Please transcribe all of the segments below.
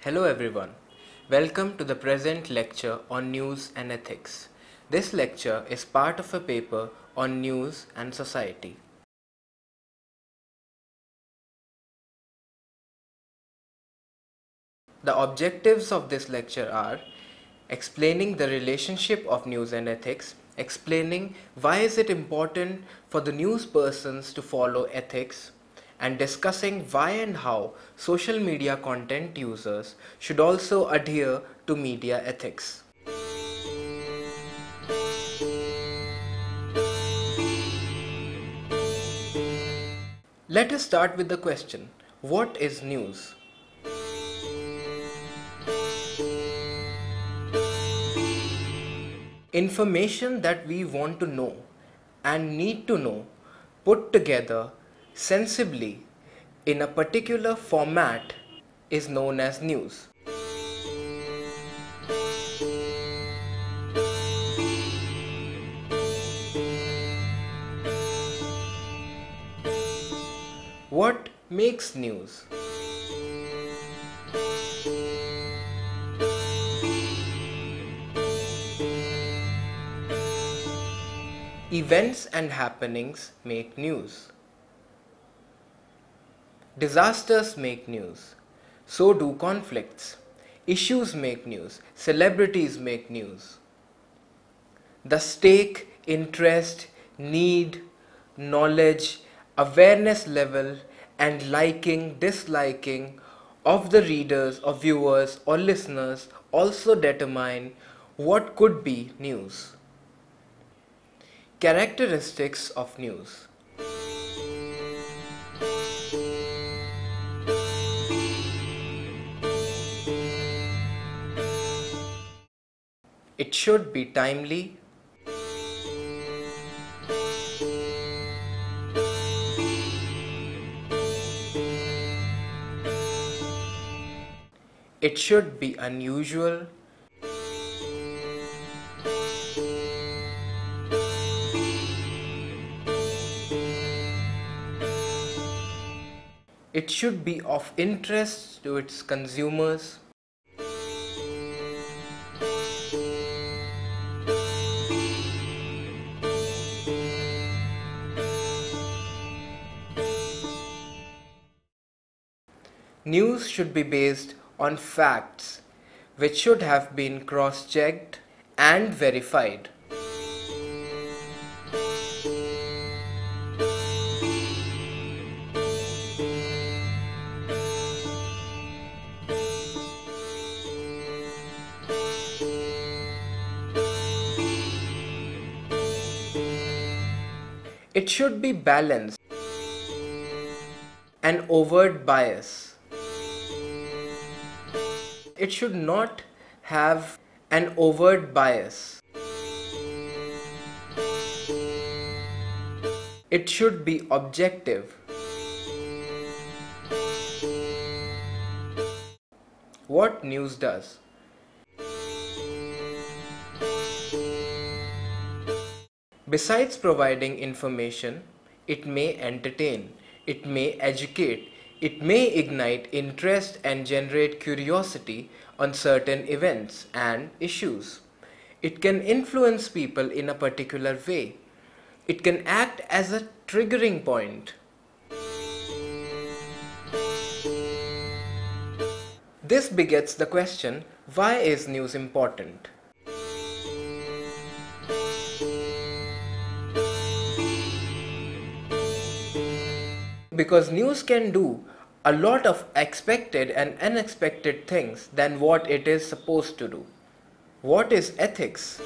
Hello everyone. Welcome to the present lecture on news and ethics. This lecture is part of a paper on news and society. The objectives of this lecture are explaining the relationship of news and ethics, explaining why is it important for the news persons to follow ethics, and discussing why and how social media content users should also adhere to media ethics. Let us start with the question, what is news? Information that we want to know and need to know put together sensibly in a particular format is known as news. What makes news? Events and happenings make news. Disasters make news. So do conflicts. Issues make news. Celebrities make news. The stake, interest, need, knowledge, awareness level, and liking, disliking of the readers or viewers or listeners also determine what could be news. Characteristics of news. It should be timely. It should be unusual. It should be of interest to its consumers. News should be based on facts which should have been cross-checked and verified. It should be balanced. An overt bias. It should not have an overt bias. It should be objective. What news does? Besides providing information, it may entertain, it may educate, it may ignite interest and generate curiosity on certain events and issues. It can influence people in a particular way. It can act as a triggering point. This begets the question, why is news important? Because news can do a lot of expected and unexpected things than what it is supposed to do. What is ethics?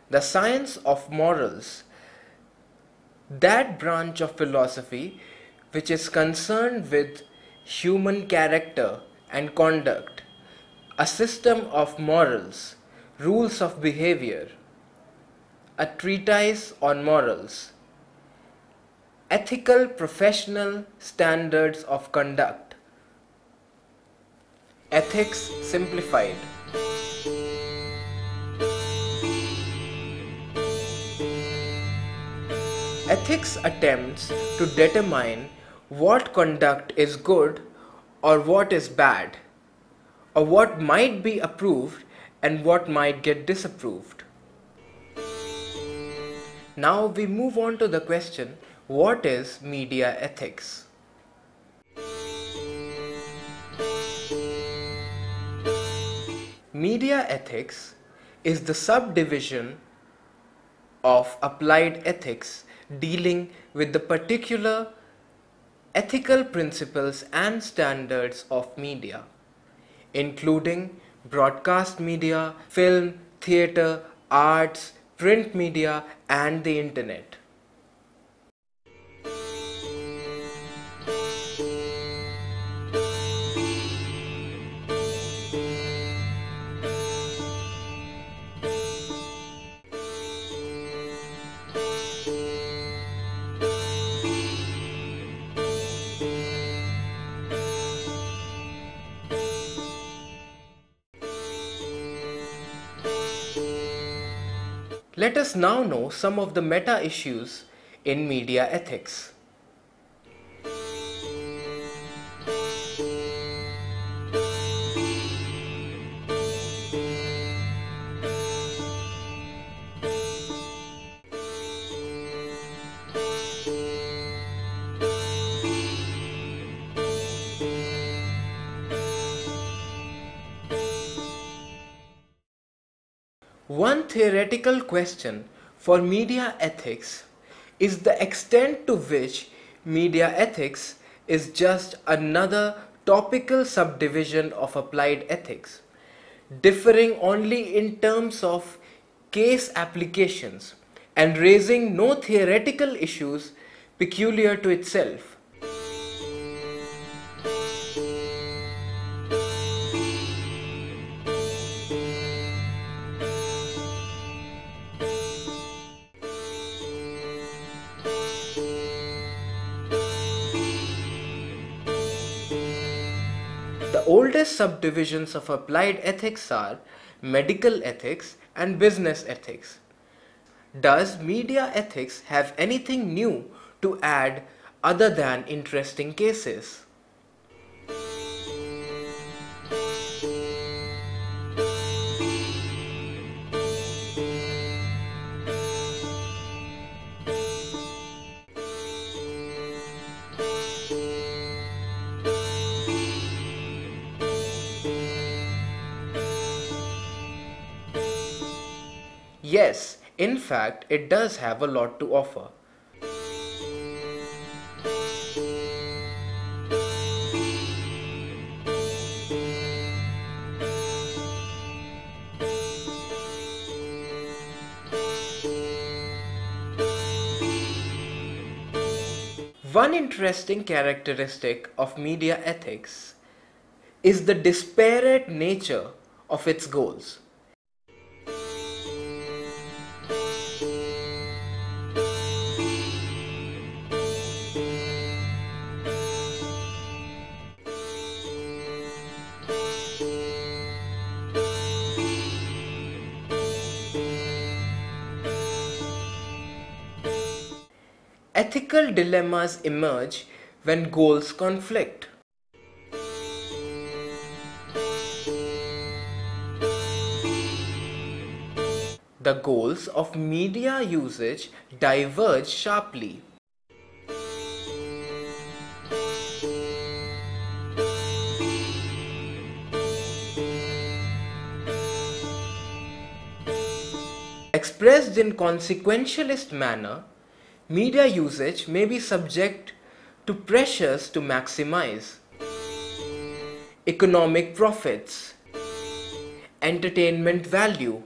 The science of morals, that branch of philosophy which is concerned with human character and conduct, a system of morals, rules of behavior, a treatise on morals, ethical professional standards of conduct, ethics simplified. Ethics attempts to determine what conduct is good or what is bad, or what might be approved and what might get disapproved. Now we move on to the question, what is media ethics? Media ethics is the subdivision of applied ethics dealing with the particular ethical principles and standards of media, including broadcast media, film, theatre, arts, print media, and the internet. Let us now know some of the meta issues in media ethics. One theoretical question for media ethics is the extent to which media ethics is just another topical subdivision of applied ethics, differing only in terms of case applications and raising no theoretical issues peculiar to itself. The oldest subdivisions of applied ethics are medical ethics and business ethics. Does media ethics have anything new to add other than interesting cases? Yes, in fact, it does have a lot to offer. One interesting characteristic of media ethics is the disparate nature of its goals. Ethical dilemmas emerge when goals conflict. The goals of media usage diverge sharply. Expressed in consequentialist manner, media usage may be subject to pressures to maximize economic profits, entertainment value,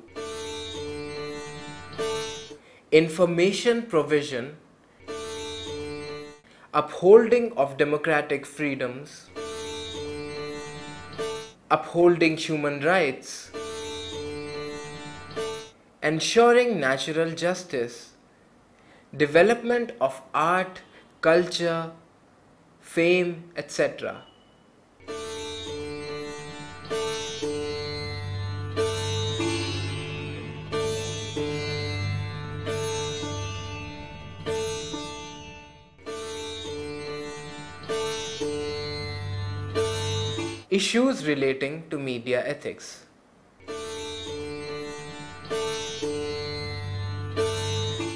information provision, upholding of democratic freedoms, upholding human rights, ensuring natural justice, development of art, culture, fame, etc. Issues relating to media ethics.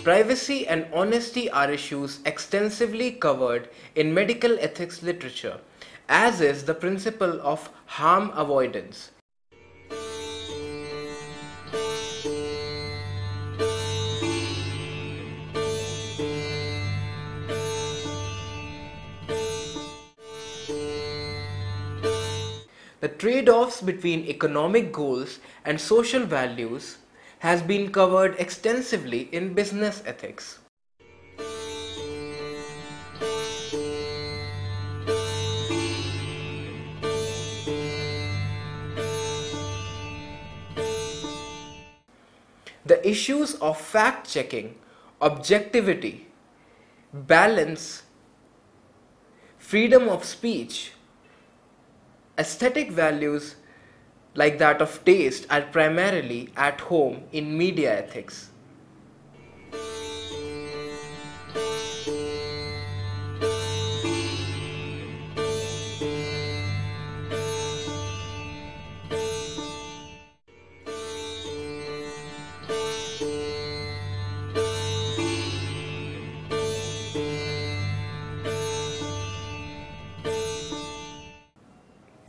Privacy and honesty are issues extensively covered in medical ethics literature, as is the principle of harm avoidance. The trade-offs between economic goals and social values has been covered extensively in business ethics. The issues of fact-checking, objectivity, balance, freedom of speech, aesthetic values like that of taste are primarily at home in media ethics.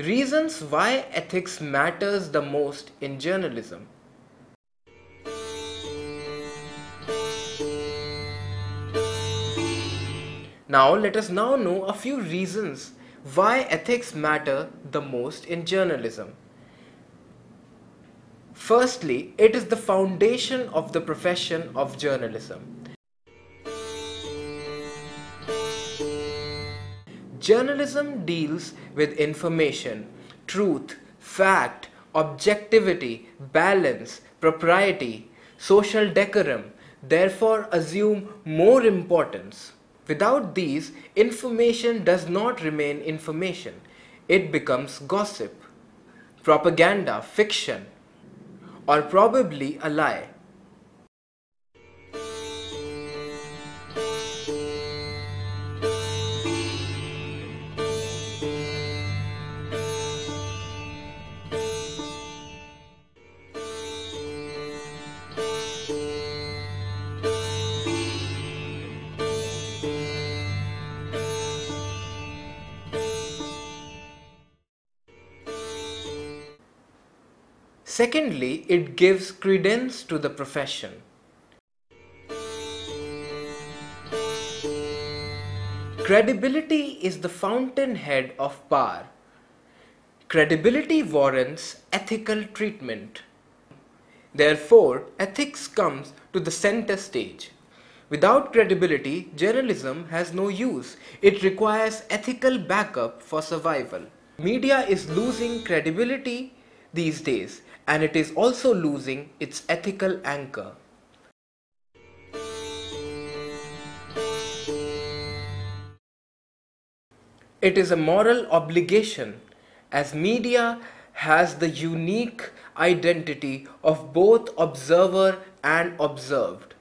Reasons why ethics matters the most in journalism. Now let us now know a few reasons why ethics matter the most in journalism. Firstly, it is the foundation of the profession of journalism. Journalism deals with information, truth, fact, objectivity, balance, propriety, social decorum, therefore assume more importance. Without these, information does not remain information. It becomes gossip, propaganda, fiction, or probably a lie. Secondly, it gives credence to the profession. Credibility is the fountainhead of power. Credibility warrants ethical treatment. Therefore, ethics comes to the center stage. Without credibility, journalism has no use. It requires ethical backup for survival. Media is losing credibility these days, and it is also losing its ethical anchor. It is a moral obligation, as media has the unique identity of both observer and observed.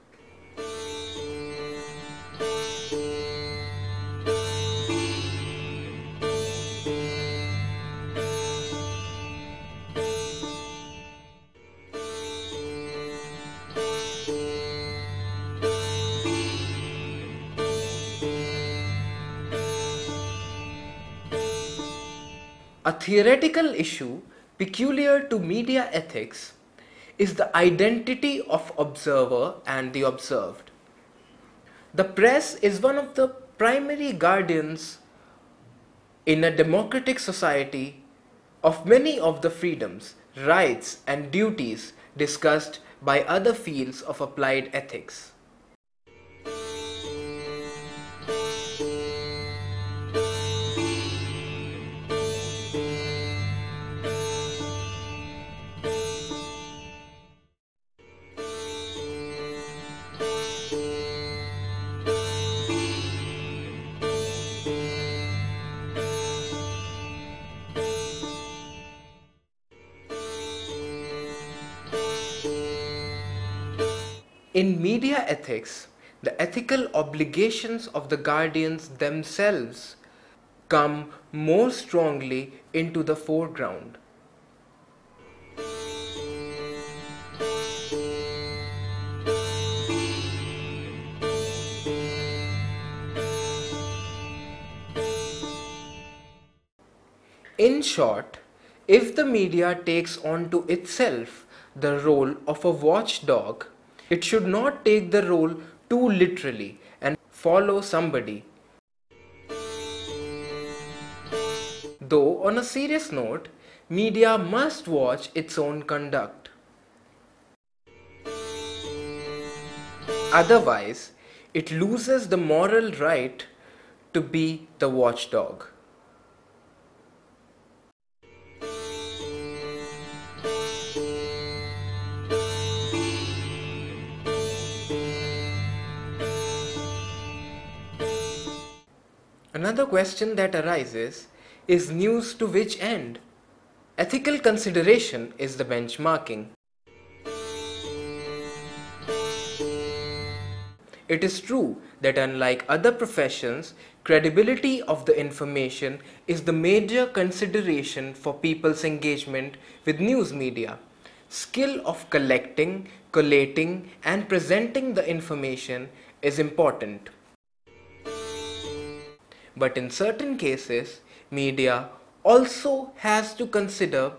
A theoretical issue peculiar to media ethics is the identity of observer and the observed. The press is one of the primary guardians in a democratic society of many of the freedoms, rights, and duties discussed by other fields of applied ethics. In media ethics, the ethical obligations of the guardians themselves come more strongly into the foreground. In short, if the media takes onto itself the role of a watchdog, it should not take the role too literally and follow somebody. Though, on a serious note, media must watch its own conduct. Otherwise, it loses the moral right to be the watchdog. Another question that arises is news to which end? Ethical consideration is the benchmarking. It is true that unlike other professions, credibility of the information is the major consideration for people's engagement with news media. Skill of collecting, collating, and presenting the information is important. But in certain cases, media also has to consider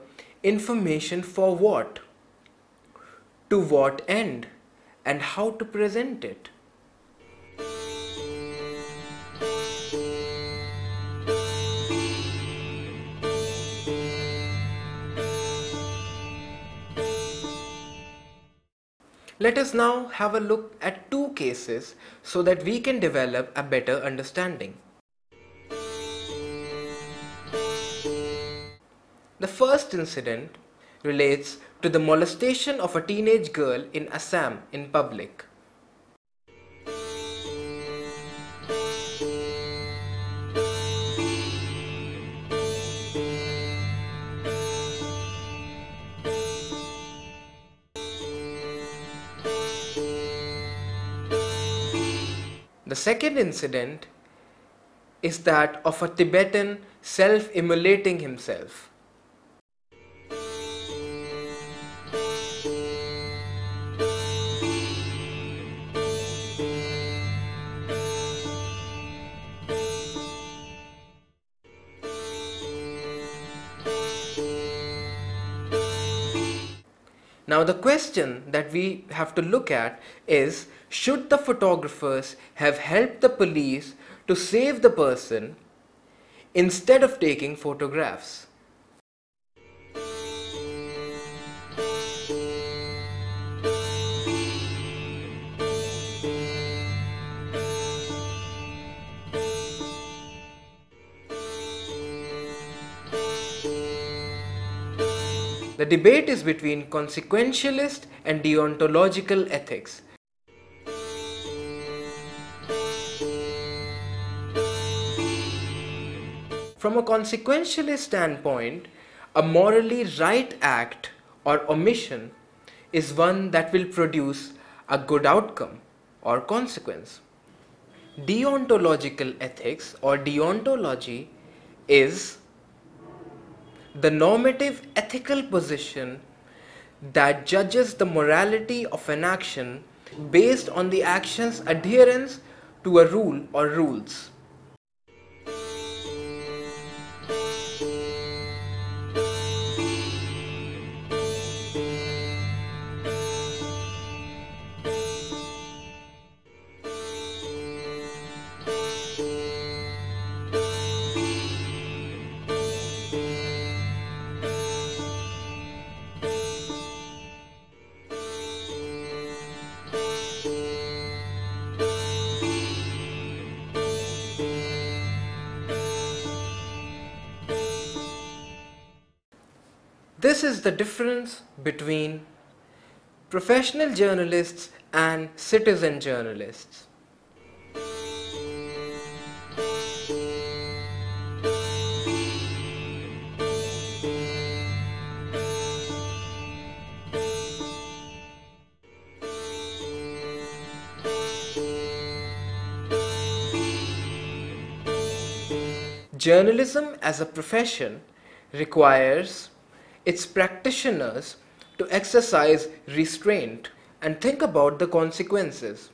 information for what, to what end, and how to present it. Let us now have a look at two cases so that we can develop a better understanding. The first incident relates to the molestation of a teenage girl in Assam in public. The second incident is that of a Tibetan self-immolating himself. Now the question that we have to look at is, should the photographers have helped the police to save the person instead of taking photographs? The debate is between consequentialist and deontological ethics. From a consequentialist standpoint, a morally right act or omission is one that will produce a good outcome or consequence. Deontological ethics or deontology is the normative ethical position that judges the morality of an action based on the action's adherence to a rule or rules. This is the difference between professional journalists and citizen journalists. Journalism as a profession requires its practitioners to exercise restraint and think about the consequences.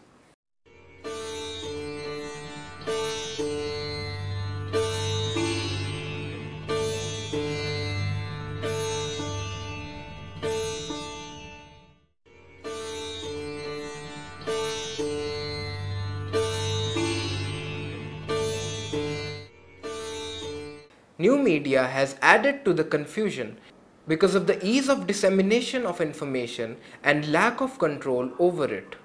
New media has added to the confusion because of the ease of dissemination of information and lack of control over it.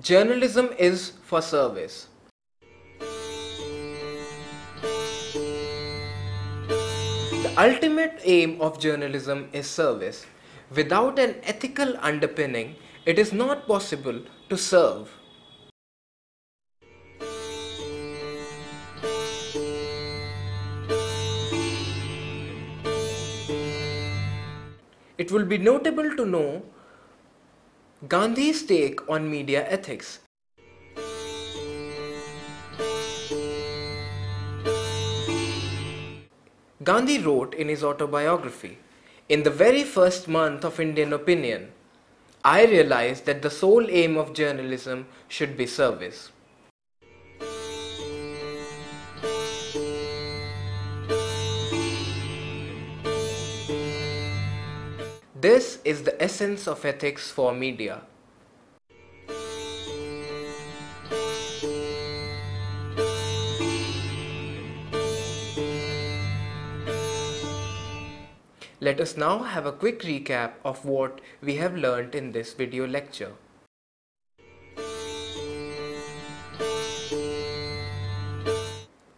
Journalism is for service. The ultimate aim of journalism is service. Without an ethical underpinning, it is not possible to serve. It will be notable to know Gandhi's take on media ethics. Gandhi wrote in his autobiography, "In the very first month of Indian opinion, I realized that the sole aim of journalism should be service." This is the essence of ethics for media. Let us now have a quick recap of what we have learnt in this video lecture.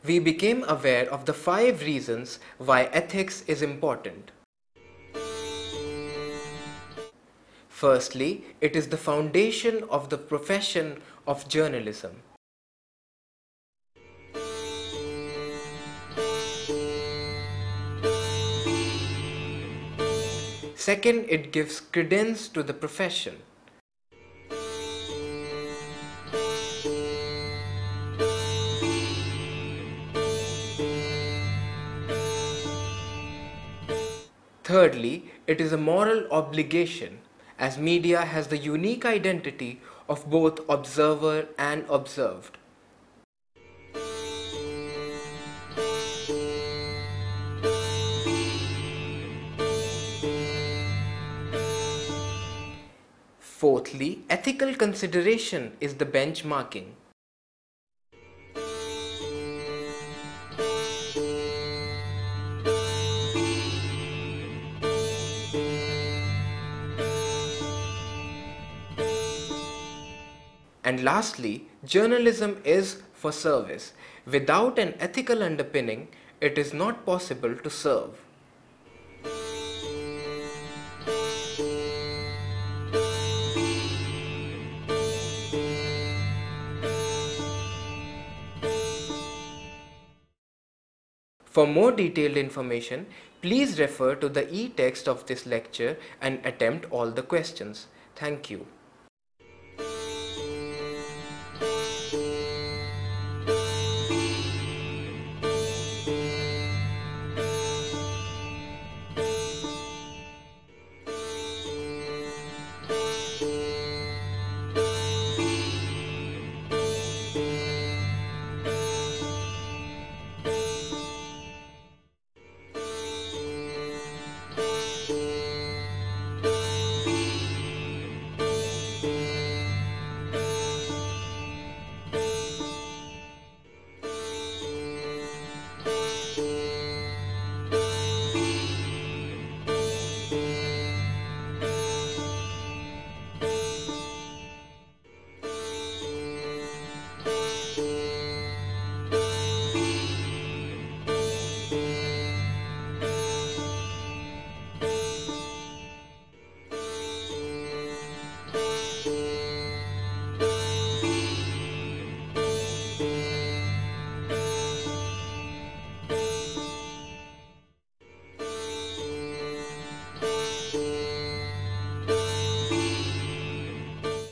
We became aware of the 5 reasons why ethics is important. Firstly, it is the foundation of the profession of journalism. Second, it gives credence to the profession. Thirdly, it is a moral obligation, as media has the unique identity of both observer and observed. Fourthly, ethical consideration is the benchmarking. And lastly, journalism is for service. Without an ethical underpinning, it is not possible to serve. For more detailed information, please refer to the e-text of this lecture and attempt all the questions. Thank you.